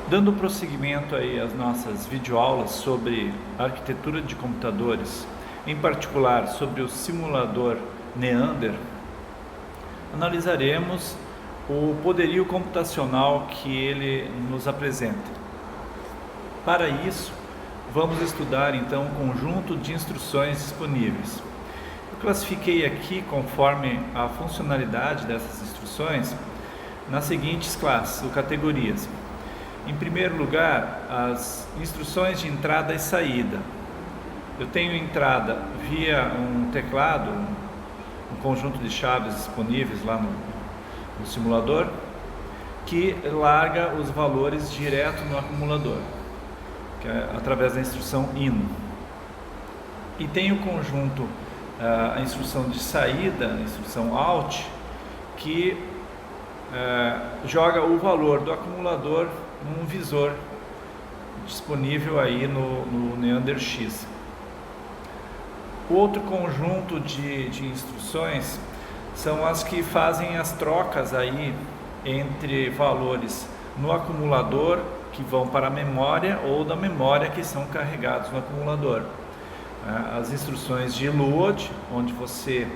Dando prosseguimento aí às nossas videoaulas sobre arquitetura de computadores, em particular sobre o simulador Neander, analisaremos o poderio computacional que ele nos apresenta. Para isso, vamos estudar então um conjunto de instruções disponíveis. Eu classifiquei aqui, conforme a funcionalidade dessas instruções, nas seguintes classes ou categorias. Em primeiro lugar, as instruções de entrada e saída. Eu tenho entrada via um teclado, um conjunto de chaves disponíveis lá no simulador, que larga os valores direto no acumulador, que é através da instrução IN. E tem o conjunto, a instrução de saída, a instrução OUT, que joga o valor do acumulador num visor disponível aí no Neander X. O outro conjunto de instruções são as que fazem as trocas aí entre valores no acumulador que vão para a memória ou da memória que são carregados no acumulador. As instruções de load, onde você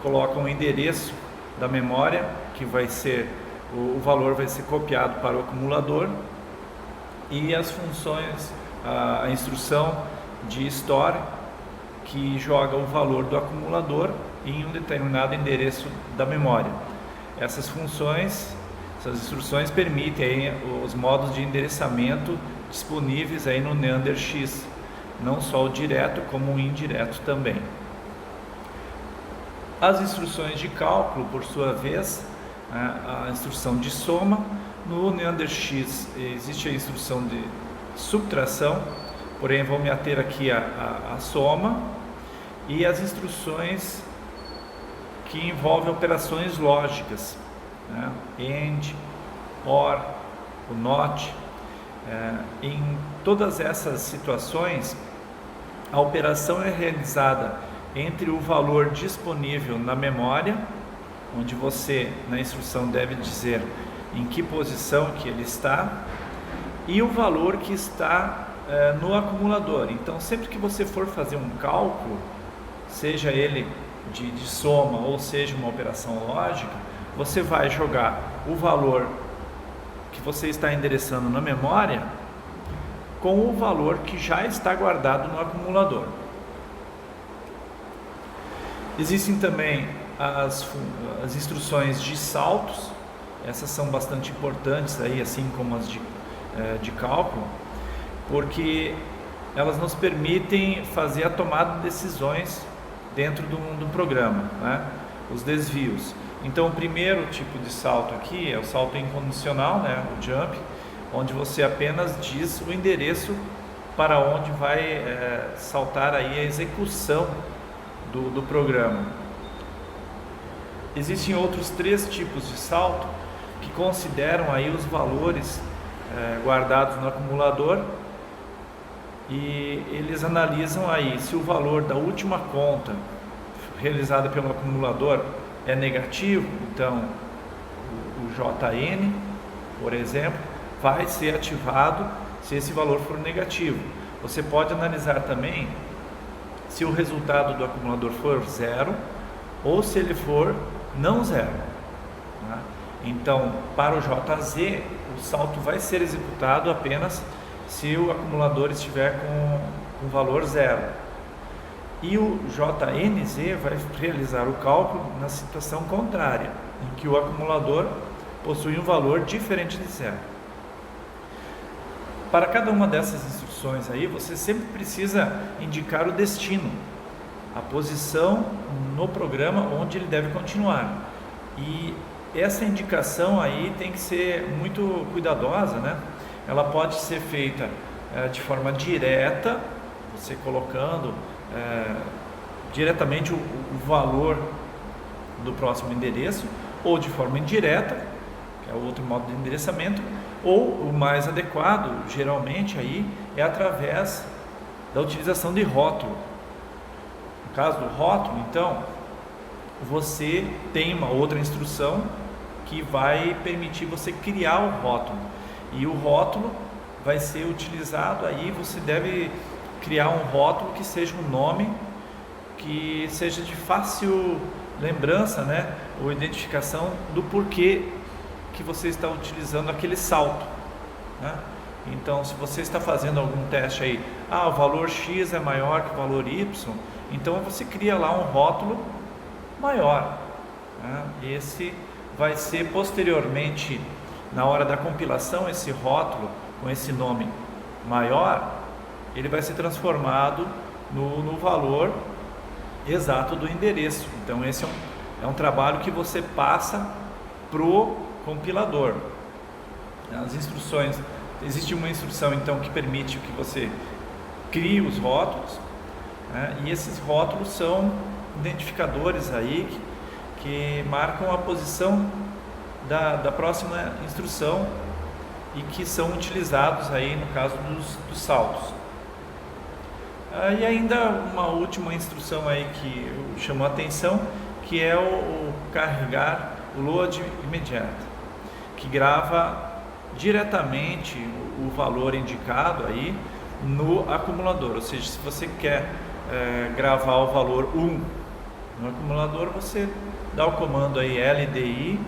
coloca um endereço da memória que vai ser o valor vai ser copiado para o acumulador, e as funções, a instrução de store, que joga o valor do acumulador em um determinado endereço da memória. Essas instruções permitem aí os modos de endereçamento disponíveis aí no Neander X, não só o direto como o indireto também. As instruções de cálculo, por sua vez, a instrução de soma. No Neander X existe a instrução de subtração, porém vou me ater aqui à soma, e as instruções que envolvem operações lógicas, AND, OR, o NOT. Em todas essas situações, a operação é realizada entre o valor disponível na memória, onde você, na instrução, deve dizer em que posição que ele está, e o valor que está no acumulador. Então, sempre que você for fazer um cálculo, seja ele de soma ou seja uma operação lógica, você vai jogar o valor que você está endereçando na memória com o valor que já está guardado no acumulador. Existem também as instruções de saltos. Essas são bastante importantes aí, assim como as de cálculo, porque elas nos permitem fazer a tomada de decisões dentro do programa, os desvios. Então, o primeiro tipo de salto aqui é o salto incondicional, o jump, onde você apenas diz o endereço para onde vai saltar aí a execução do programa. Existem outros 3 tipos de salto que consideram aí os valores guardados no acumulador, e eles analisam aí se o valor da última conta realizada pelo acumulador é negativo. Então o JN, por exemplo, vai ser ativado se esse valor for negativo. Você pode analisar também se o resultado do acumulador for 0 ou se ele for não 0. Então, para o JZ, o salto vai ser executado apenas se o acumulador estiver com valor 0. E o JNZ vai realizar o cálculo na situação contrária, em que o acumulador possui um valor diferente de 0. Para cada uma dessas instruções aí, você sempre precisa indicar o destino, a posição no programa onde ele deve continuar. E essa indicação aí tem que ser muito cuidadosa, Ela pode ser feita de forma direta, você colocando diretamente o valor do próximo endereço, ou de forma indireta, que é o outro modo de endereçamento, ou o mais adequado, geralmente, aí, é através da utilização de rótulo. No caso do rótulo, então, você tem uma outra instrução que vai permitir você criar o rótulo. E o rótulo vai ser utilizado aí, você deve criar um rótulo que seja um nome que seja de fácil lembrança, né, ou identificação do porquê que você está utilizando aquele salto, né? Então, se você está fazendo algum teste aí, o valor X é maior que o valor Y, então você cria lá um rótulo maior, né? Esse vai ser posteriormente, na hora da compilação, esse rótulo com esse nome maior, ele vai ser transformado no valor exato do endereço. Então esse é um trabalho que você passa pro compilador. As instruções, existe uma instrução então que permite que você crie os rótulos, né? E esses rótulos são identificadores aí que marcam a posição da próxima instrução e que são utilizados aí no caso dos saltos. E ainda uma última instrução aí que chamou a atenção, que é o carregar o load imediato, que grava diretamente o valor indicado aí no acumulador. Ou seja, se você quer gravar o valor 1 no acumulador, você dá o comando aí LDI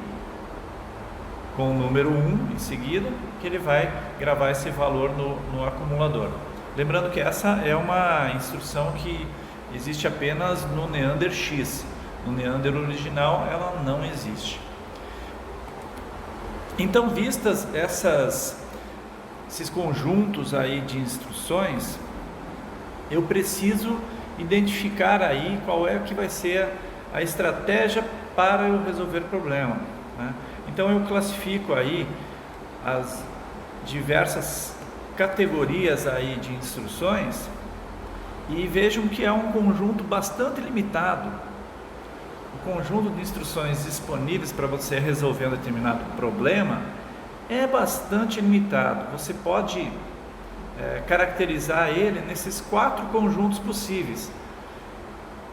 com o número 1 em seguida, que ele vai gravar esse valor no acumulador. Lembrando que essa é uma instrução que existe apenas no Neander X. No Neander original ela não existe. Então, vistas esses conjuntos aí de instruções, eu preciso identificar aí qual é que vai ser a estratégia para eu resolver o problema, né? Então eu classifico aí as diversas categorias aí de instruções e vejam que é um conjunto bastante limitado. O conjunto de instruções disponíveis para você resolver um determinado problema é bastante limitado. Você pode caracterizar ele nesses 4 conjuntos possíveis.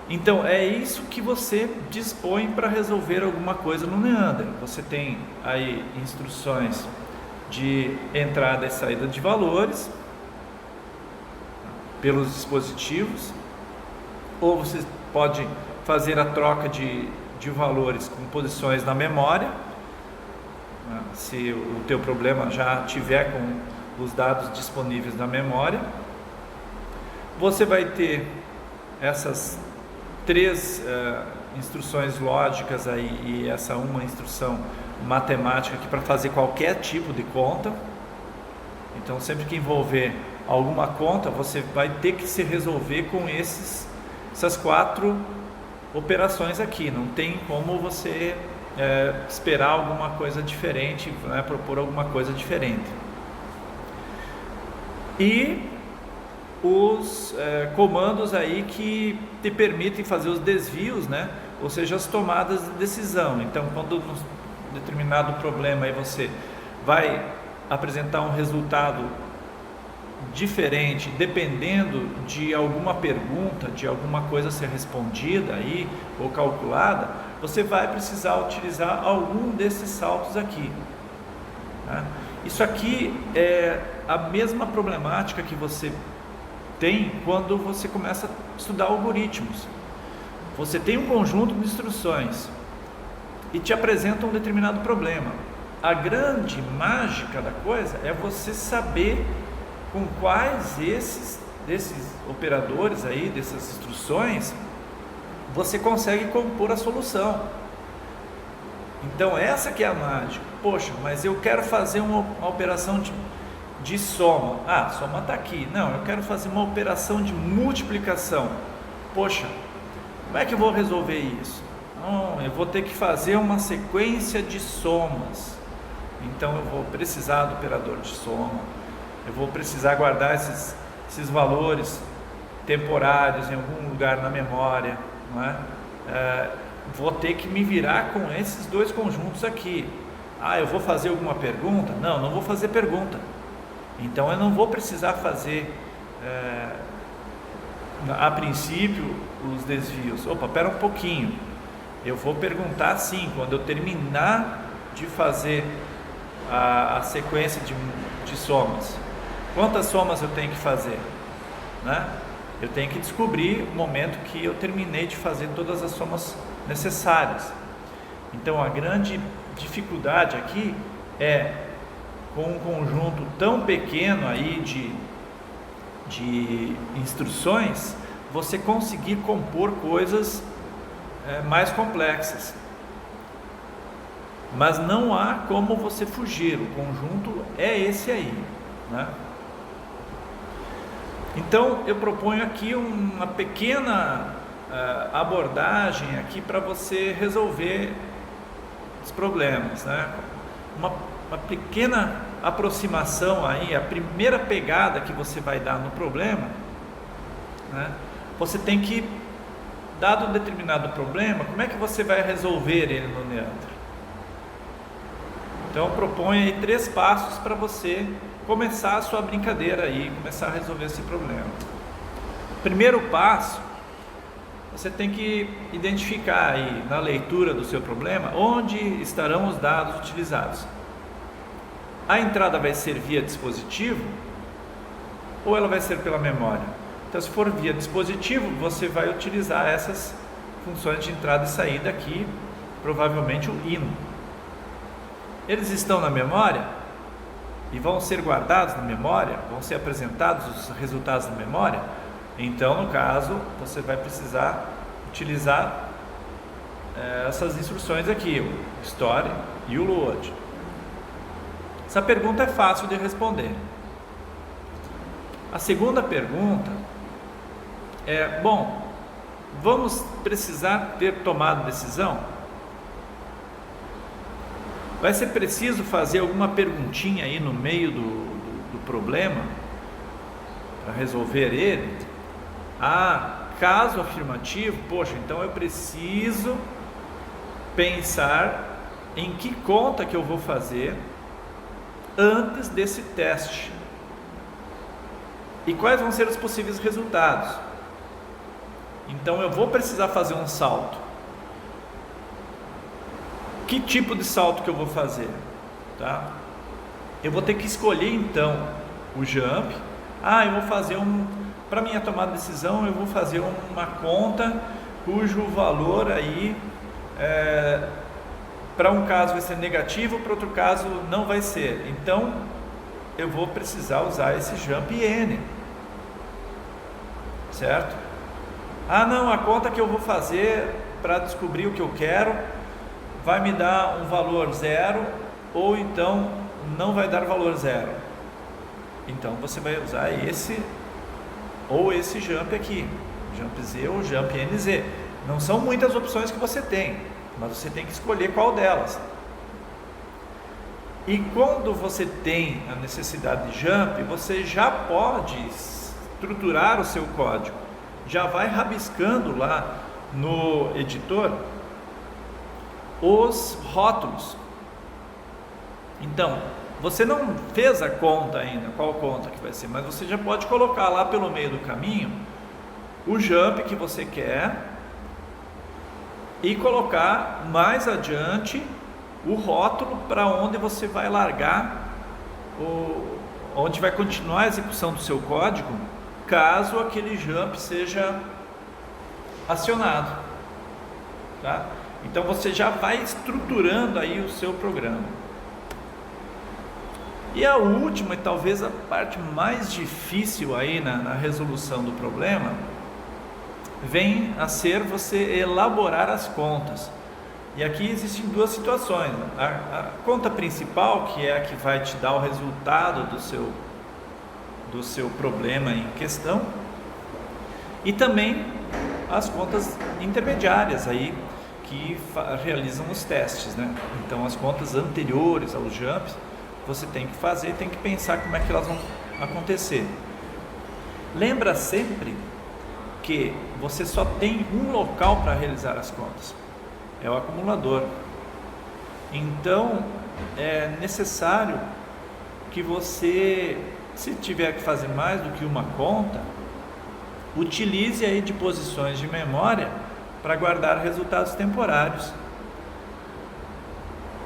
Então é isso que você dispõe para resolver alguma coisa no Neander. Você tem aí instruções de entrada e saída de valores pelos dispositivos, ou você pode fazer a troca de valores com posições na memória, se o teu problema já tiver com os dados disponíveis na memória. Você vai ter essas 3 instruções lógicas aí e essa uma instrução matemática aqui para fazer qualquer tipo de conta. Então sempre que envolver alguma conta, você vai ter que se resolver com essas 4 operações aqui. Não tem como você esperar alguma coisa diferente, né, propor alguma coisa diferente. E os comandos aí que te permitem fazer os desvios, né? Ou seja, as tomadas de decisão. Então, quando um determinado problema aí você vai apresentar um resultado diferente, dependendo de alguma pergunta, de alguma coisa ser respondida aí ou calculada, você vai precisar utilizar algum desses saltos aqui, tá? Isso aqui é a mesma problemática que você tem quando você começa a estudar algoritmos. Você tem um conjunto de instruções e te apresenta um determinado problema. A grande mágica da coisa é você saber com quais desses operadores aí, dessas instruções, você consegue compor a solução. Então essa que é a mágica. Poxa, mas eu quero fazer uma operação de soma. Soma está aqui. Não, eu quero fazer uma operação de multiplicação. Poxa, como é que eu vou resolver isso? Eu vou ter que fazer uma sequência de somas. Então eu vou precisar do operador de soma. Eu vou precisar guardar esses valores temporários em algum lugar na memória, não é? Vou ter que me virar com esses 2 conjuntos aqui. Eu vou fazer alguma pergunta? Não vou fazer pergunta. Então eu não vou precisar fazer a princípio os desvios. Espera um pouquinho. Eu vou perguntar sim, quando eu terminar de fazer a sequência de somas. Quantas somas eu tenho que fazer, né? Eu tenho que descobrir o momento que eu terminei de fazer todas as somas necessárias. Então a grande dificuldade aqui é, com um conjunto tão pequeno aí de instruções, você conseguir compor coisas mais complexas. Mas não há como você fugir, o conjunto é esse aí, né? Então eu proponho aqui uma pequena abordagem aqui para você resolver os problemas, né? Uma pequena aproximação aí, a primeira pegada que você vai dar no problema, né? Você tem que, dado um determinado problema, como é que você vai resolver ele no Neandro? Então eu proponho aí 3 passos para você começar a sua brincadeira aí, começar a resolver esse problema. Primeiro passo, você tem que identificar aí na leitura do seu problema onde estarão os dados utilizados. A entrada vai ser via dispositivo ou ela vai ser pela memória? Então, se for via dispositivo, você vai utilizar essas funções de entrada e saída aqui, provavelmente o INO. Eles estão na memória e vão ser guardados na memória, vão ser apresentados os resultados na memória. Então, no caso, você vai precisar utilizar essas instruções aqui, o store e o load. Essa pergunta é fácil de responder. A segunda pergunta é, bom, vamos precisar ter tomado decisão? Vai ser preciso fazer alguma perguntinha aí no meio do problema para resolver ele? Caso afirmativo, poxa, então eu preciso pensar em que conta que eu vou fazer antes desse teste e quais vão ser os possíveis resultados. Então eu vou precisar fazer um salto. Que tipo de salto que eu vou fazer? Tá? Eu vou ter que escolher então o jump. Eu vou fazer para minha tomada de decisão, eu vou fazer uma conta cujo valor aí para um caso vai ser negativo, para outro caso não vai ser. Então eu vou precisar usar esse jump n, certo? Não, a conta que eu vou fazer para descobrir o que eu quero vai me dar um valor 0 ou então não vai dar valor 0. Então você vai usar esse ou esse jump aqui, jump z ou jump nz. Não são muitas opções que você tem, mas você tem que escolher qual delas. E quando você tem a necessidade de jump, você já pode estruturar o seu código, já vai rabiscando lá no editor os rótulos. Então, você não fez a conta ainda, qual conta que vai ser, mas você já pode colocar lá pelo meio do caminho o jump que você quer e colocar mais adiante o rótulo para onde você vai largar, onde vai continuar a execução do seu código, caso aquele jump seja acionado, tá? Então você já vai estruturando aí o seu programa. E a última e talvez a parte mais difícil aí na resolução do problema vem a ser você elaborar as contas. E aqui existem 2 situações. A conta principal, que é a que vai te dar o resultado do seu problema em questão, e também as contas intermediárias aí que realizam os testes, né? Então as contas anteriores aos jumps você tem que fazer, tem que pensar como é que elas vão acontecer. Lembra sempre que você só tem um local para realizar as contas, é o acumulador. Então é necessário que você, se tiver que fazer mais do que uma conta, utilize aí de posições de memória para guardar resultados temporários.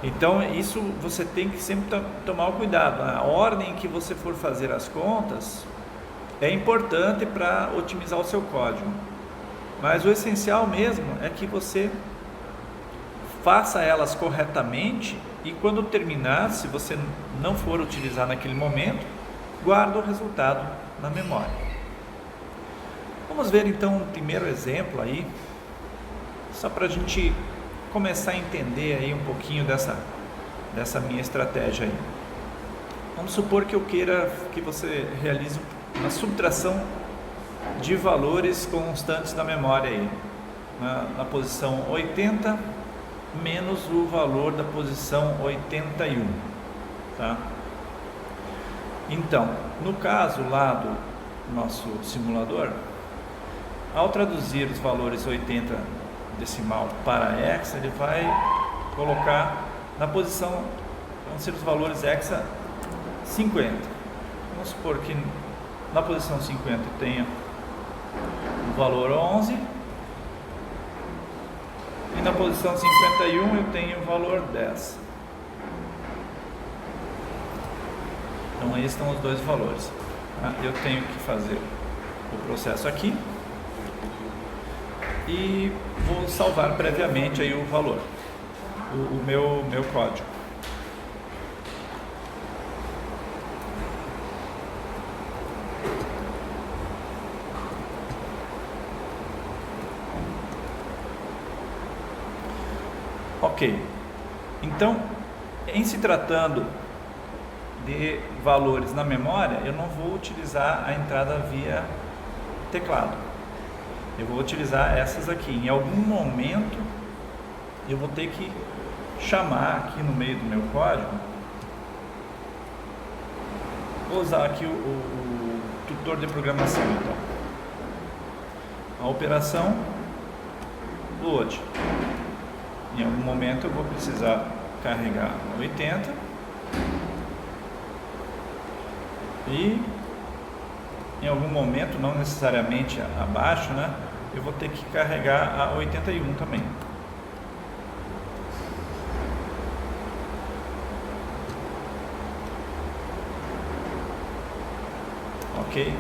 Então isso você tem que sempre tomar o cuidado. A ordem que você for fazer as contas é importante para otimizar o seu código, mas o essencial mesmo é que você faça elas corretamente e quando terminar, se você não for utilizar naquele momento, guarda o resultado na memória. Vamos ver então um primeiro exemplo aí, só para a gente começar a entender aí um pouquinho dessa minha estratégia aí. Vamos supor que eu queira que você realize uma subtração de valores constantes da memória aí, na posição 80 menos o valor da posição 81, tá? Então, no caso lá do nosso simulador, ao traduzir os valores 80 decimal para hexa, ele vai colocar na posição, vão ser os valores hexa 50. Vamos supor que na posição 50 eu tenha o valor 11 e na posição 51 eu tenho o valor 10. Então esses são os dois valores. Eu tenho que fazer o processo aqui e vou salvar previamente aí o valor, o meu código. Ok, então em se tratando de valores na memória, eu não vou utilizar a entrada via teclado, eu vou utilizar essas aqui. Em algum momento eu vou ter que chamar aqui no meio do meu código, vou usar aqui o tutor de programação então, a operação load. Em algum momento eu vou precisar carregar 80 e em algum momento, não necessariamente abaixo, né, eu vou ter que carregar a 81 também. Ok?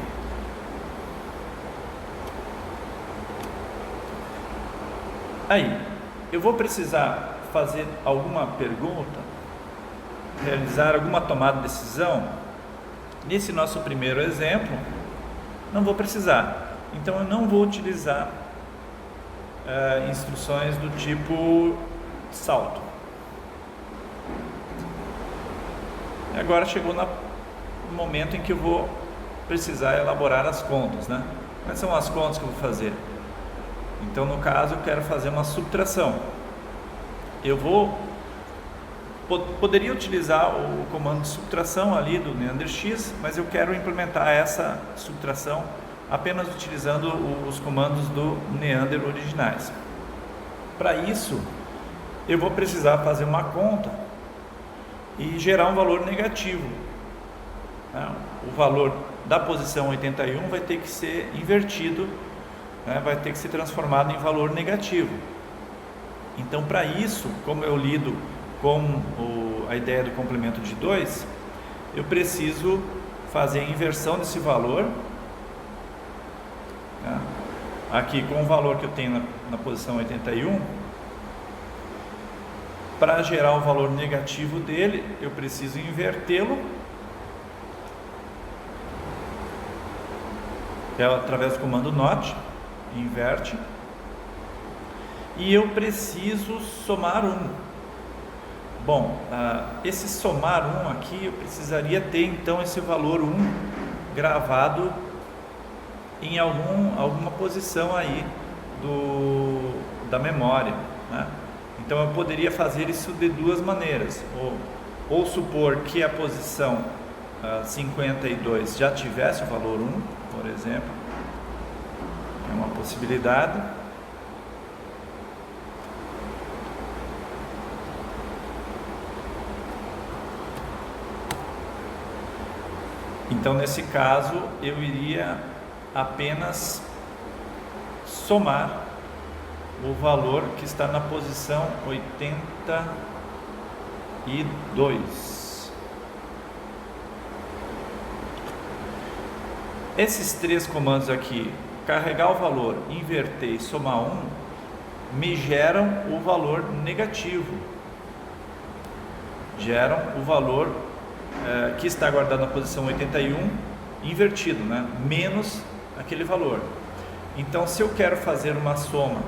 Aí eu vou precisar fazer alguma pergunta, realizar alguma tomada de decisão. Nesse nosso primeiro exemplo, não vou precisar. Então eu não vou utilizar instruções do tipo salto. E agora chegou no momento em que eu vou precisar elaborar as contas, né? Quais são as contas que eu vou fazer? Então, no caso, eu quero fazer uma subtração. Eu poderia utilizar o comando de subtração ali do NeanderX, mas eu quero implementar essa subtração apenas utilizando os comandos do Neander originais. Para isso, eu vou precisar fazer uma conta e gerar um valor negativo. O valor da posição 81 vai ter que ser invertido, vai ter que ser transformado em valor negativo. Então, para isso, como eu lido com a ideia do complemento de 2, eu preciso fazer a inversão desse valor, aqui com o valor que eu tenho na posição 81. Para gerar o valor negativo dele, eu preciso invertê-lo, através do comando not, inverte, e eu preciso somar 1. Bom, esse somar 1 aqui, eu precisaria ter então esse valor 1 gravado em alguma posição aí da memória, né? Então eu poderia fazer isso de duas maneiras, ou supor que a posição 52 já tivesse o valor 1, por exemplo, é uma possibilidade. Então, nesse caso, eu iria apenas somar o valor que está na posição 81. Esses três comandos aqui, carregar o valor, inverter e somar 1, me geram o valor negativo. Geram o valor que está guardado na posição 81, invertido, né? Menos aquele valor. Então, se eu quero fazer uma soma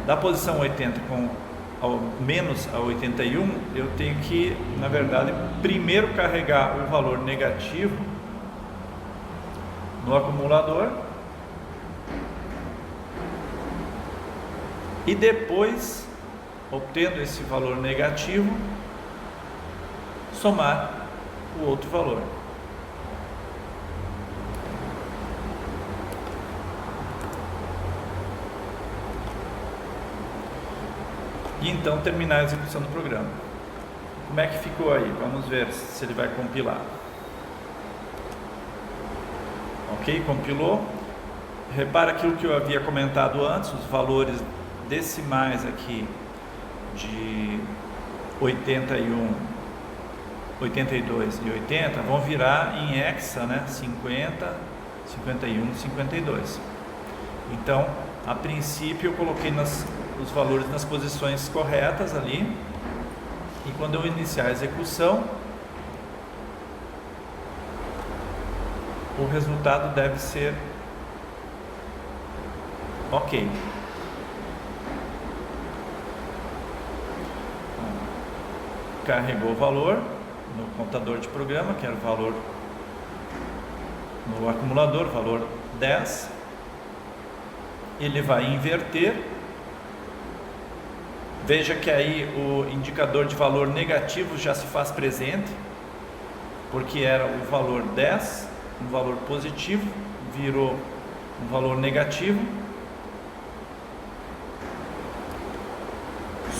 da posição 80 menos a 81, eu tenho que, na verdade, primeiro carregar o valor negativo no acumulador e depois, obtendo esse valor negativo, somar o outro valor. E então terminar a execução do programa. Como é que ficou aí? Vamos ver se ele vai compilar. Ok, compilou. Repara aquilo que eu havia comentado antes, os valores decimais aqui de 81, 82 e 80 vão virar em hexa, né? 50, 51, 52. Então, a princípio eu coloquei os valores nas posições corretas ali, e quando eu iniciar a execução, o resultado deve ser ok. Carregou o valor no contador de programa, que era o valor no acumulador, valor 10. Ele vai inverter. Veja que aí o indicador de valor negativo já se faz presente, porque era o valor 10, um valor positivo, virou um valor negativo.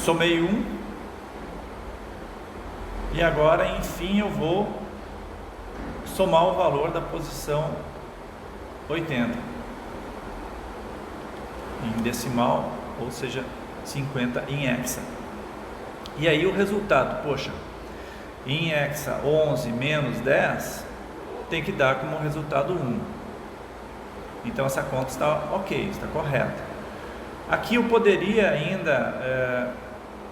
Somei 1 e agora, enfim, eu vou somar o valor da posição 80 em decimal, ou seja, 50 em hexa. E aí o resultado, poxa, em hexa 11 menos 10 tem que dar como resultado 1. Então essa conta está ok, está correta. Aqui eu poderia ainda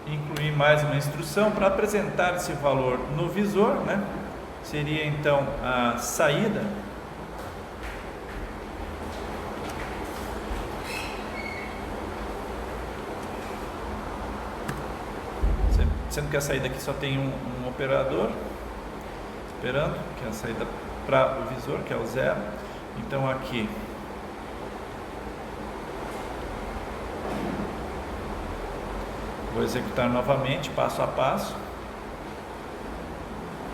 incluir mais uma instrução para apresentar esse valor no visor, né? Seria então a saída. Sendo que a saída aqui só tem um operador esperando, que é a saída para o visor, que é o 0. Então aqui vou executar novamente, passo a passo.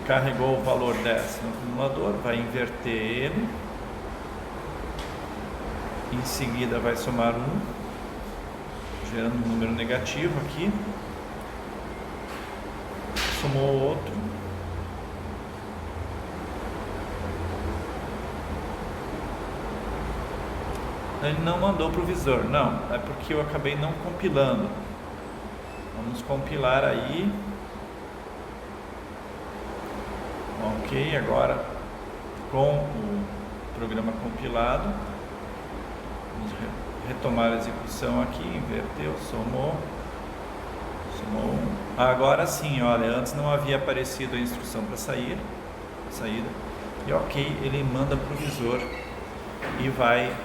Carregou o valor 10 no acumulador, vai inverter ele. Em seguida vai somar 1, gerando um número negativo aqui. Somou outro. Ele não mandou para o visor, não, é porque eu acabei não compilando. Vamos compilar aí. Ok, agora com o programa compilado, vamos retomar a execução aqui, inverteu, somou 1. Agora sim, olha, antes não havia aparecido a instrução para saída, e ok, ele manda para o visor e vai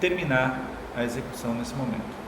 terminar a execução nesse momento.